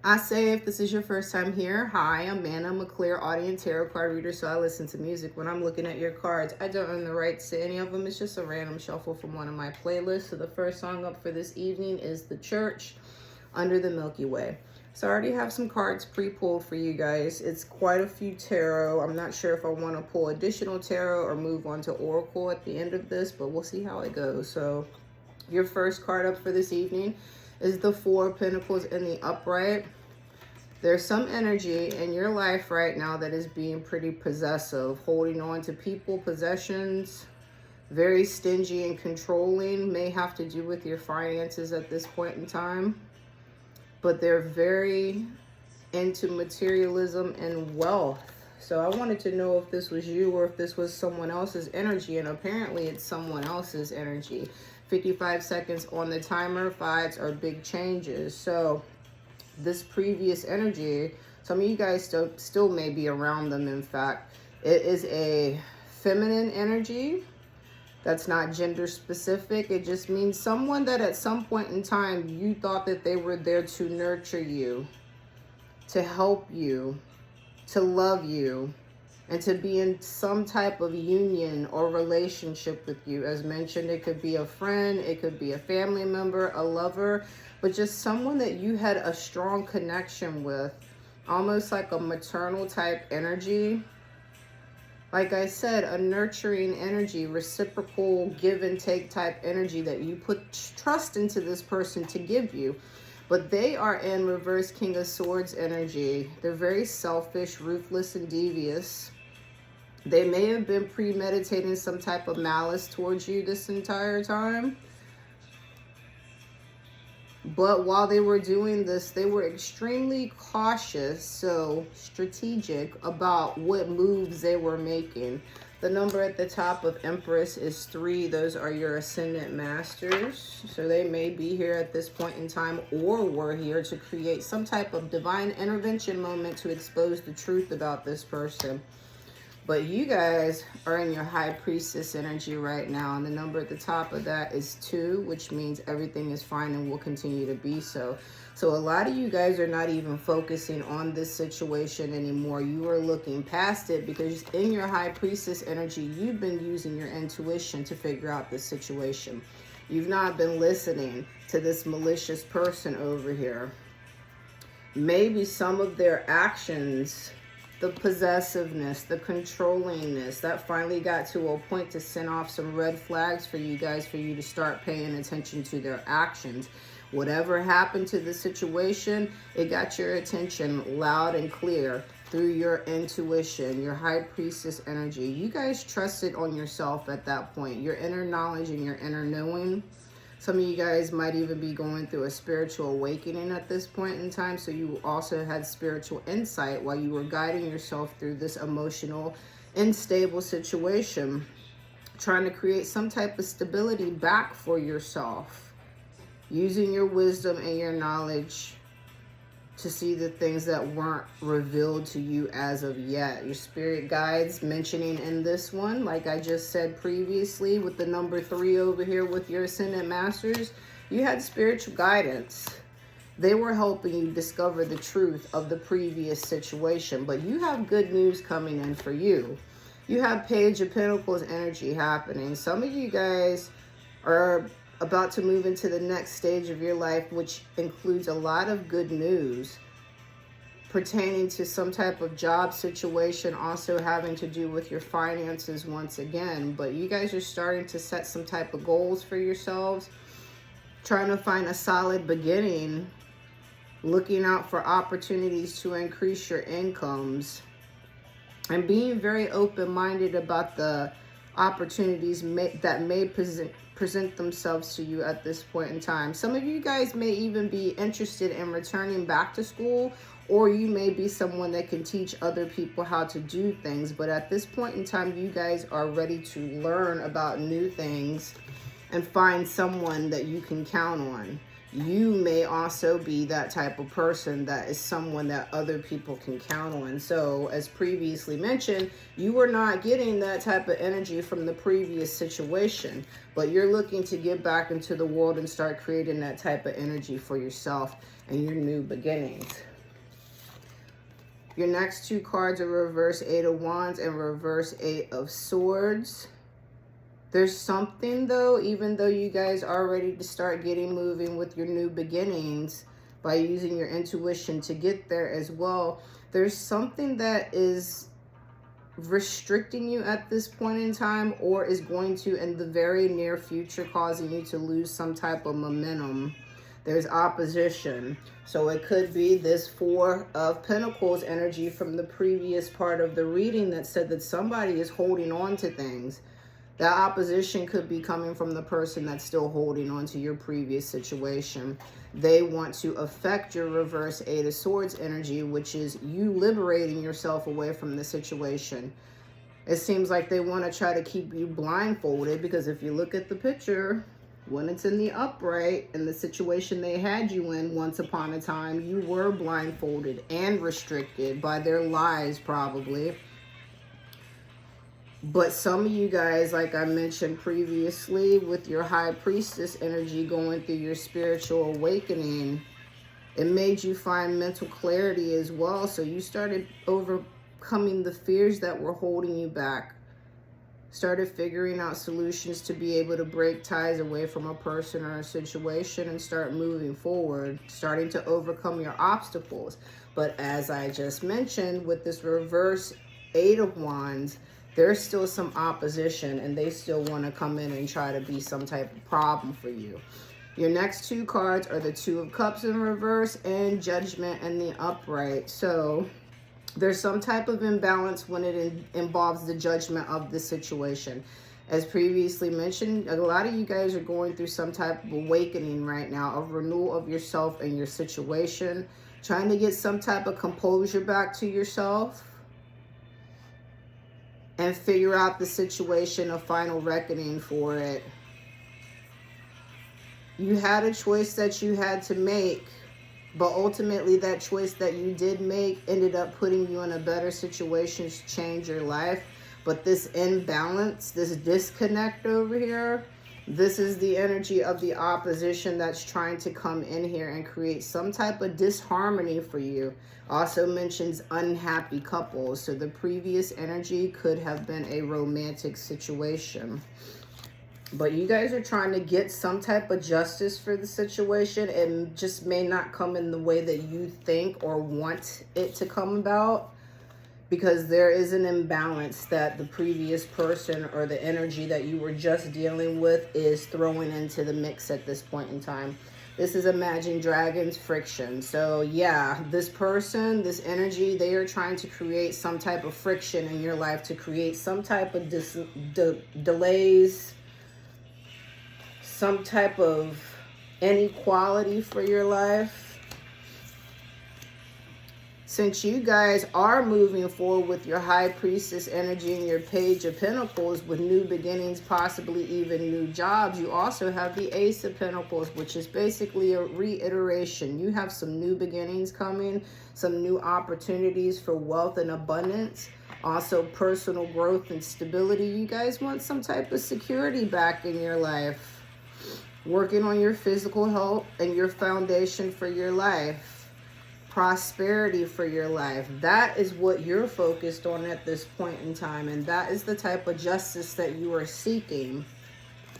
I say if this is your first time here, hi, I'm Manna. I'm a clairaudient tarot card reader, so I listen to music when I'm looking at your cards. I don't own the rights to any of them. It's just a random shuffle from one of my playlists. So the first song up for this evening is The Church, Under the Milky Way. So I already have some cards pre-pulled for you guys. It's quite a few tarot. I'm not sure if I want to pull additional tarot or move on to Oracle at the end of this, but we'll see how it goes. So your first card up for this evening is the Four of Pentacles in the upright. There's some energy in your life right now that is being pretty possessive, holding on to people, possessions, very stingy and controlling, may have to do with your finances at this point in time. But they're very into materialism and wealth. So I wanted to know if this was you or if this was someone else's energy, and apparently it's someone else's energy. 55 seconds on the timer. Fives are big changes. So this previous energy, some of you guys still may be around them. In fact, it is a feminine energy that's not gender specific. It just means someone that at some point in time you thought that they were there to nurture you, to help you, to love you, and to be in some type of union or relationship with you. As mentioned, it could be a friend, it could be a family member, a lover, but just someone that you had a strong connection with, almost like a maternal type energy. Like I said, a nurturing energy, reciprocal give and take type energy that you put trust into this person to give you. But they are in reverse King of Swords energy. They're very selfish, ruthless, and devious. They may have been premeditating some type of malice towards you this entire time. But while they were doing this, they were extremely cautious, so strategic about what moves they were making. The number at the top of Empress is 3. Those are your Ascendant Masters. So they may be here at this point in time, or were here to create some type of divine intervention moment to expose the truth about this person. But you guys are in your High Priestess energy right now. And the number at the top of that is 2, which means everything is fine and will continue to be so. So a lot of you guys are not even focusing on this situation anymore. You are looking past it because in your High Priestess energy, you've been using your intuition to figure out this situation. You've not been listening to this malicious person over here. Maybe some of their actions, the possessiveness, the controllingness, that finally got to a point to send off some red flags for you guys, for you to start paying attention to their actions. Whatever happened to the situation, it got your attention loud and clear through your intuition, your High Priestess energy. You guys trusted on yourself at that point, your inner knowledge and your inner knowing. Some of you guys might even be going through a spiritual awakening at this point in time. So you also had spiritual insight while you were guiding yourself through this emotional, unstable situation, trying to create some type of stability back for yourself, using your wisdom and your knowledge to see the things that weren't revealed to you as of yet. Your spirit guides mentioning in this one, like I just said previously with the number 3 over here with your Ascendant Masters, you had spiritual guidance. They were helping you discover the truth of the previous situation, but you have good news coming in for you. You have Page of Pentacles energy happening. Some of you guys are about to move into the next stage of your life, which includes a lot of good news pertaining to some type of job situation, also having to do with your finances once again. But you guys are starting to set some type of goals for yourselves, trying to find a solid beginning, looking out for opportunities to increase your incomes, and being very open-minded about the opportunities that may present themselves to you at this point in time. Some of you guys may even be interested in returning back to school, or you may be someone that can teach other people how to do things. But at this point in time, you guys are ready to learn about new things and find someone that you can count on. You may also be that type of person that is someone that other people can count on. So as previously mentioned, you were not getting that type of energy from the previous situation, but you're looking to get back into the world and start creating that type of energy for yourself and your new beginnings. Your next two cards are reverse Eight of Wands and reverse Eight of Swords. There's something though, even though you guys are ready to start getting moving with your new beginnings by using your intuition to get there as well, there's something that is restricting you at this point in time, or is going to in the very near future causing you to lose some type of momentum. There's opposition. So it could be this Four of Pentacles energy from the previous part of the reading that said that somebody is holding on to things. That opposition could be coming from the person that's still holding on to your previous situation. They want to affect your reverse Eight of Swords energy, which is you liberating yourself away from the situation. It seems like they want to try to keep you blindfolded, because if you look at the picture, when it's in the upright and the situation they had you in once upon a time, you were blindfolded and restricted by their lies probably. But some of you guys, like I mentioned previously, with your High Priestess energy going through your spiritual awakening, it made you find mental clarity as well. So you started overcoming the fears that were holding you back. Started figuring out solutions to be able to break ties away from a person or a situation and start moving forward, starting to overcome your obstacles. But as I just mentioned, with this reverse Eight of Wands, there's still some opposition and they still want to come in and try to be some type of problem for you. Your next two cards are the Two of Cups in reverse and Judgment in the upright. So there's some type of imbalance when it involves the judgment of the situation. As previously mentioned, a lot of you guys are going through some type of awakening right now, of renewal of yourself and your situation, trying to get some type of composure back to yourself and figure out the situation, a final reckoning for it. You had a choice that you had to make, but ultimately that choice that you did make ended up putting you in a better situation to change your life. But this imbalance, this disconnect over here, this is the energy of the opposition that's trying to come in here and create some type of disharmony for you. Also mentions unhappy couples. So the previous energy could have been a romantic situation. But you guys are trying to get some type of justice for the situation. It just may not come in the way that you think or want it to come about, because there is an imbalance that the previous person or the energy that you were just dealing with is throwing into the mix at this point in time. This is Imagine Dragons friction. So yeah, this person, this energy, they are trying to create some type of friction in your life, to create some type of delays, some type of inequality for your life. Since you guys are moving forward with your High Priestess energy and your Page of Pentacles with new beginnings, possibly even new jobs, you also have the Ace of Pentacles, which is basically a reiteration. You have some new beginnings coming, some new opportunities for wealth and abundance, also personal growth and stability. You guys want some type of security back in your life, working on your physical health and your foundation for your life. Prosperity for your life. That is what you're focused on at this point in time, and that is the type of justice that you are seeking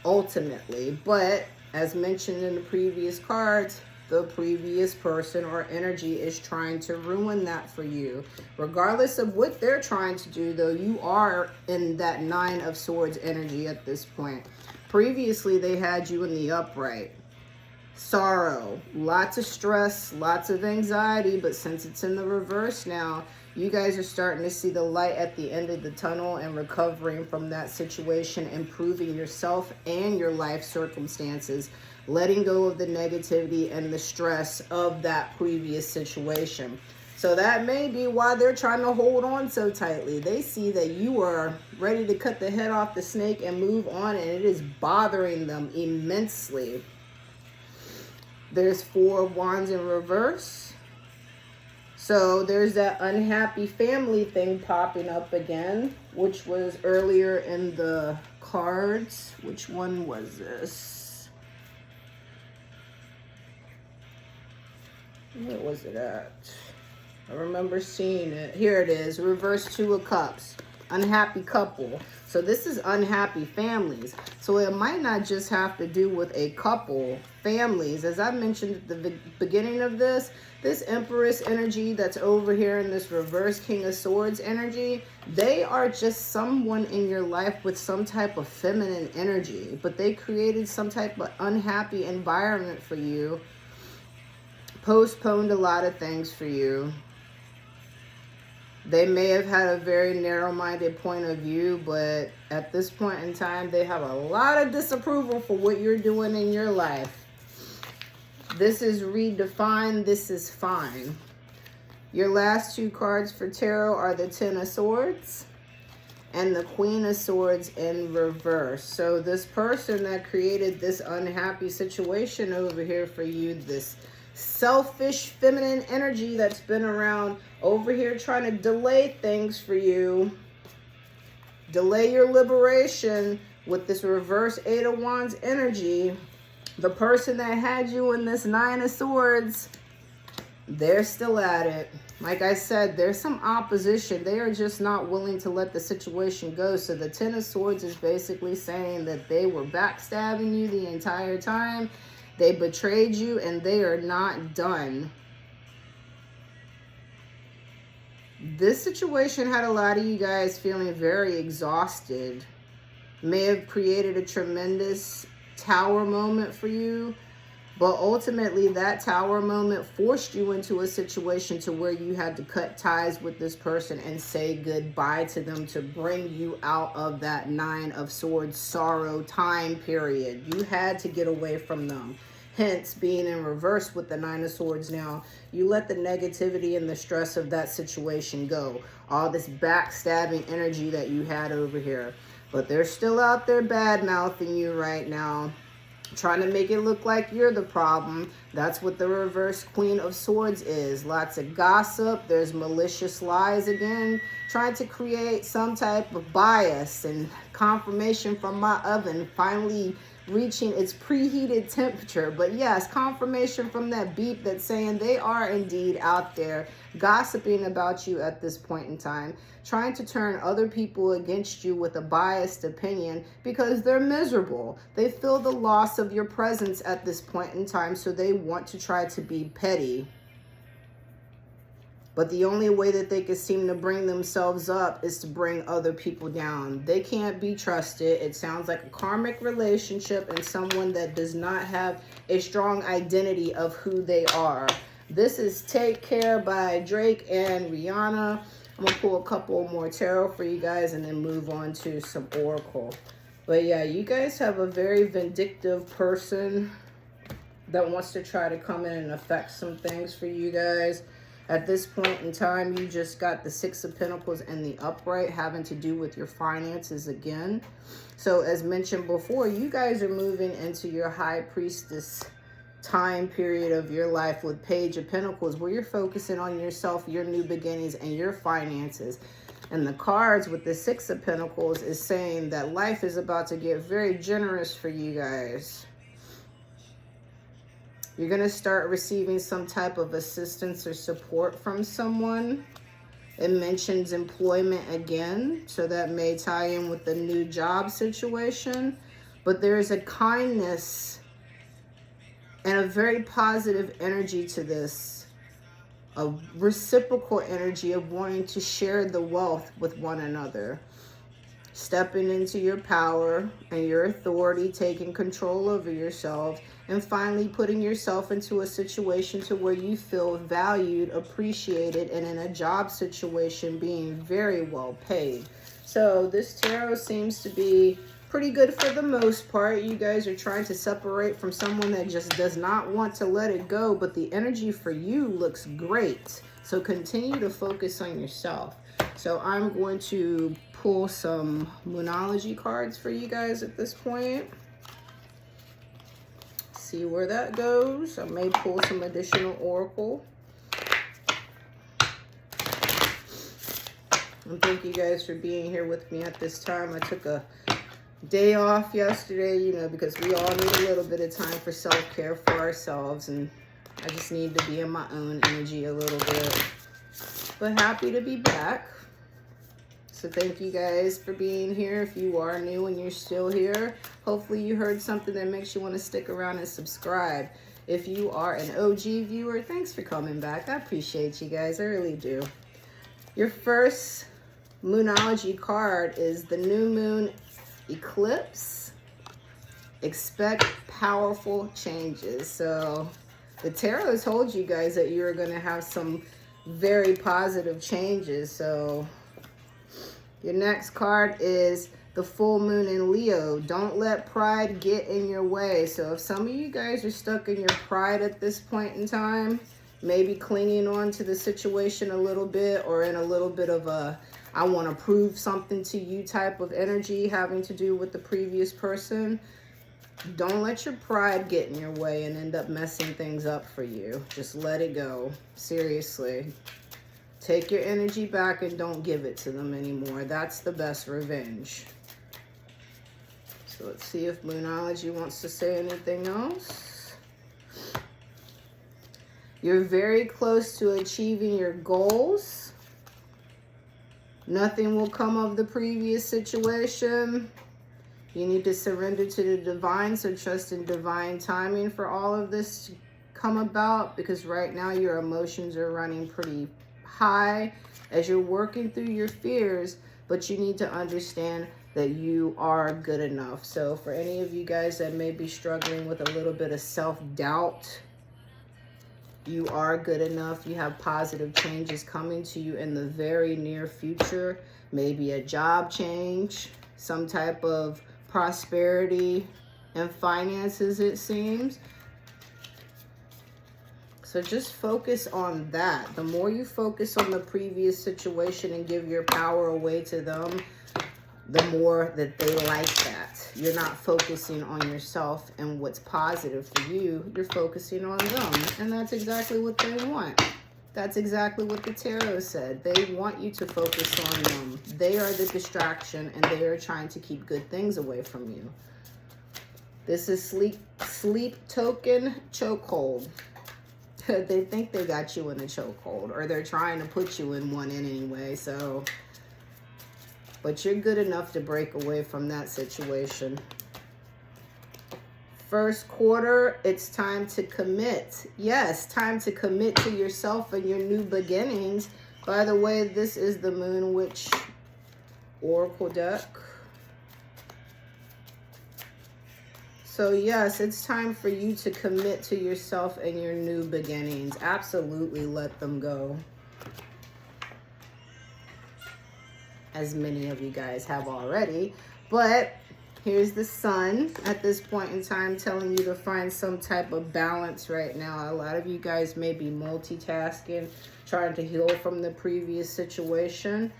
ultimately. But as mentioned in the previous cards, the previous person or energy is trying to ruin that for you. Regardless of what they're trying to do, though, you are in that Nine of Swords energy at this point. Previously, they had you in the upright. Sorrow, lots of stress, lots of anxiety, but since it's in the reverse now, you guys are starting to see the light at the end of the tunnel and recovering from that situation, improving yourself and your life circumstances, letting go of the negativity and the stress of that previous situation. So that may be why they're trying to hold on so tightly. They see that you are ready to cut the head off the snake and move on, and it is bothering them immensely. There's Four of Wands in reverse. So there's that unhappy family thing popping up again, which was earlier in the cards. Which one was this? Where was it at? I remember seeing it. Here it is. Reverse Two of Cups. Unhappy couple. So this is unhappy families. So it might not just have to do with a couple. Families. As I mentioned at the beginning of this Empress energy that's over here in this reverse King of Swords energy, they are just someone in your life with some type of feminine energy. But they created some type of unhappy environment for you. Postponed a lot of things for you. They may have had a very narrow-minded point of view, but at this point in time, they have a lot of disapproval for what you're doing in your life. This is redefined. This is fine. Your last two cards for tarot are the Ten of Swords and the Queen of Swords in reverse. So this person that created this unhappy situation over here for you, this selfish feminine energy that's been around over here trying to delay things for you, delay your liberation with this reverse Eight of Wands energy. The person that had you in this Nine of Swords, they're still at it. Like I said, there's some opposition. They are just not willing to let the situation go. So the Ten of Swords is basically saying that they were backstabbing you the entire time. They betrayed you and they are not done. This situation had a lot of you guys feeling very exhausted. May have created a tremendous tower moment for you. But ultimately, that tower moment forced you into a situation to where you had to cut ties with this person and say goodbye to them to bring you out of that Nine of Swords sorrow time period. You had to get away from them. Hence, being in reverse with the Nine of Swords now, you let the negativity and the stress of that situation go. All this backstabbing energy that you had over here. But they're still out there bad-mouthing you right now, trying to make it look like you're the problem. That's what the reverse Queen of Swords is. Lots of gossip. There's malicious lies again, trying to create some type of bias and confirmation from my oven finally reaching its preheated temperature. But yes, confirmation from that beep that's saying they are indeed out there gossiping about you at this point in time, trying to turn other people against you with a biased opinion because they're miserable. They feel the loss of your presence at this point in time, so they want to try to be petty. But the only way that they can seem to bring themselves up is to bring other people down. They can't be trusted. It sounds like a karmic relationship and someone that does not have a strong identity of who they are. This is Take Care by Drake and Rihanna. I'm going to pull a couple more tarot for you guys and then move on to some oracle. But yeah, you guys have a very vindictive person that wants to try to come in and affect some things for you guys. At this point in time, you just got the Six of Pentacles and the upright having to do with your finances again. So as mentioned before, you guys are moving into your High Priestess time period of your life with Page of Pentacles, where you're focusing on yourself, your new beginnings, and your finances. And the cards with the Six of Pentacles is saying that life is about to get very generous for you guys. You're going to start receiving some type of assistance or support from someone. It mentions employment again, so that may tie in with the new job situation. But there is a kindness and a very positive energy to this. A reciprocal energy of wanting to share the wealth with one another. Stepping into your power and your authority, taking control over yourself, and finally putting yourself into a situation to where you feel valued, appreciated, and in a job situation being very well paid. So this tarot seems to be pretty good for the most part. You guys are trying to separate from someone that just does not want to let it go, but the energy for you looks great. So continue to focus on yourself. So I'm going to pull some Moonology cards for you guys at this point. See where that goes. I may pull some additional oracle. And thank you guys for being here with me at this time. I took a day off yesterday, you know, because we all need a little bit of time for self-care for ourselves, and I just need to be in my own energy a little bit. But happy to be back. So thank you guys for being here. If you are new and you're still here, hopefully you heard something that makes you want to stick around and subscribe. If you are an OG viewer, thanks for coming back. I appreciate you guys. I really do. Your first Moonology card is the New Moon Eclipse. Expect powerful changes. So the tarot told you guys that you're going to have some very positive changes. So your next card is the full moon in Leo. Don't let pride get in your way. So if some of you guys are stuck in your pride at this point in time, maybe clinging on to the situation a little bit, or in a little bit of a I want to prove something to you type of energy having to do with the previous person, don't let your pride get in your way and end up messing things up for you. Just let it go. Seriously. Take your energy back and don't give it to them anymore. That's the best revenge. So let's see if Moonology wants to say anything else. You're very close to achieving your goals. Nothing will come of the previous situation. You need to surrender to the divine, so trust in divine timing for all of this to come about, because right now your emotions are running pretty high as you're working through your fears, but you need to understand that you are good enough. So for any of you guys that may be struggling with a little bit of self-doubt, you are good enough. You have positive changes coming to you in the very near future. Maybe a job change, some type of prosperity and finances, it seems. So just focus on that. The more you focus on the previous situation and give your power away to them, the more that they like that. You're not focusing on yourself and what's positive for you. You're focusing on them. And that's exactly what they want. That's exactly what the tarot said. They want you to focus on them. They are the distraction, and they are trying to keep good things away from you. This is sleep token chokehold. They think they got you in a chokehold, or they're trying to put you in one in anyway. So, but you're good enough to break away from that situation. First quarter, it's time to commit. Yes, time to commit to yourself and your new beginnings. By the way, this is the Moon Witch Oracle deck. So yes, it's time for you to commit to yourself and your new beginnings. Absolutely let them go. As many of you guys have already. But here's the Sun at this point in time telling you to find some type of balance right now. A lot of you guys may be multitasking, trying to heal from the previous situation.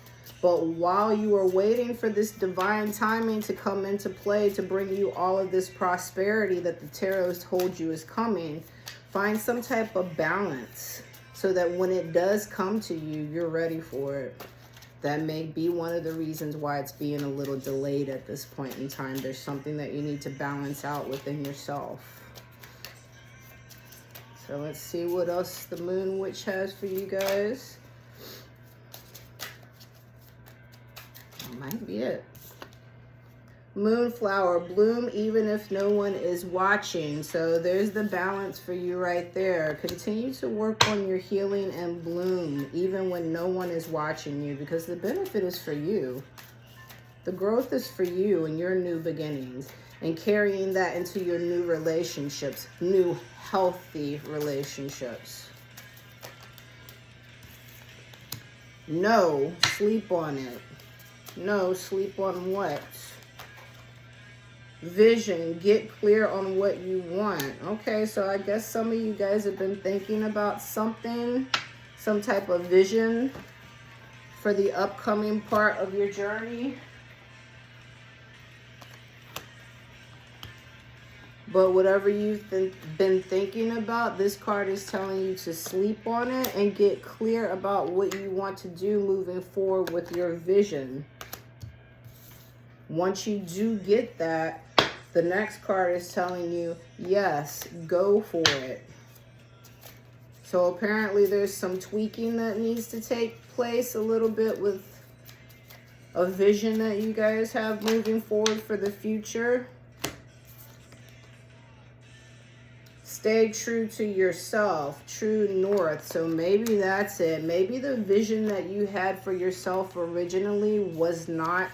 But while you are waiting for this divine timing to come into play to bring you all of this prosperity that the tarot told you is coming, find some type of balance so that when it does come to you, you're ready for it. That may be one of the reasons why it's being a little delayed at this point in time. There's something that you need to balance out within yourself. So let's see what else the Moon Witch has for you guys. That might be it. Moonflower, bloom even if no one is watching. So there's the balance for you right there. Continue to work on your healing and bloom even when no one is watching you, because the benefit is for you. The growth is for you and your new beginnings, and carrying that into your new relationships, new healthy relationships. No, sleep on it. No, sleep on what? Vision, get clear on what you want. Okay, so I guess some of you guys have been thinking about something, some type of vision for the upcoming part of your journey. But whatever you've been thinking about, this card is telling you to sleep on it and get clear about what you want to do moving forward with your vision. Once you do get that, the next card is telling you, yes, go for it. So apparently there's some tweaking that needs to take place a little bit with a vision that you guys have moving forward for the future. Stay true to yourself, true north. So maybe that's it. Maybe the vision that you had for yourself originally was not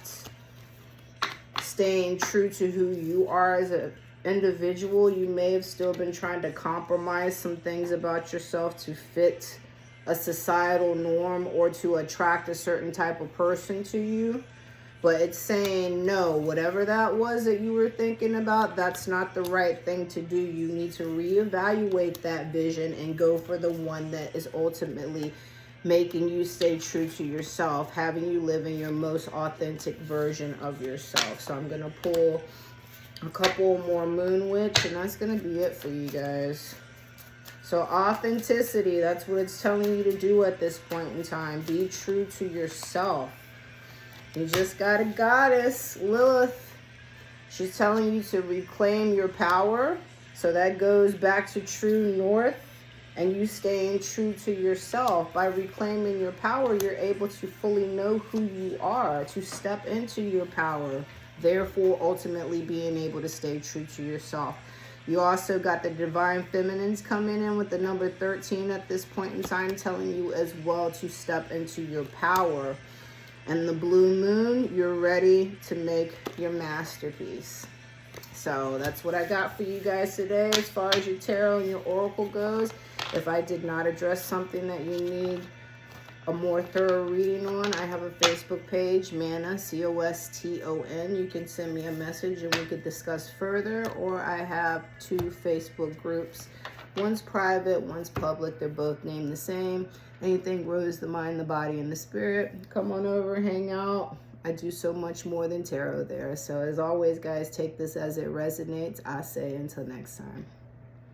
staying true to who you are as an individual. You may have still been trying to compromise some things about yourself to fit a societal norm or to attract a certain type of person to you. But it's saying, no, whatever that was that you were thinking about, that's not the right thing to do. You need to reevaluate that vision and go for the one that is ultimately making you stay true to yourself, having you live in your most authentic version of yourself. So I'm going to pull a couple more Moon Witch, and that's going to be it for you guys. So authenticity, that's what it's telling you to do at this point in time. Be true to yourself. You just got a goddess, Lilith. She's telling you to reclaim your power. So that goes back to true north and you staying true to yourself. By reclaiming your power, you're able to fully know who you are, to step into your power, therefore ultimately being able to stay true to yourself. You also got the divine feminines coming in with the number 13 at this point in time, telling you as well to step into your power. And the blue moon, you're ready to make your masterpiece. So that's what I got for you guys today as far as your tarot and your oracle goes. If I did not address something that you need a more thorough reading on, I have a Facebook page, Mana, COSTON. You can send me a message and we could discuss further. Or I have 2 Facebook groups. One's private, one's public. They're both named the same. Anything grows the mind, the body, and the spirit. Come on over, hang out. I do so much more than tarot there. So as always, guys, take this as it resonates. I say until next time.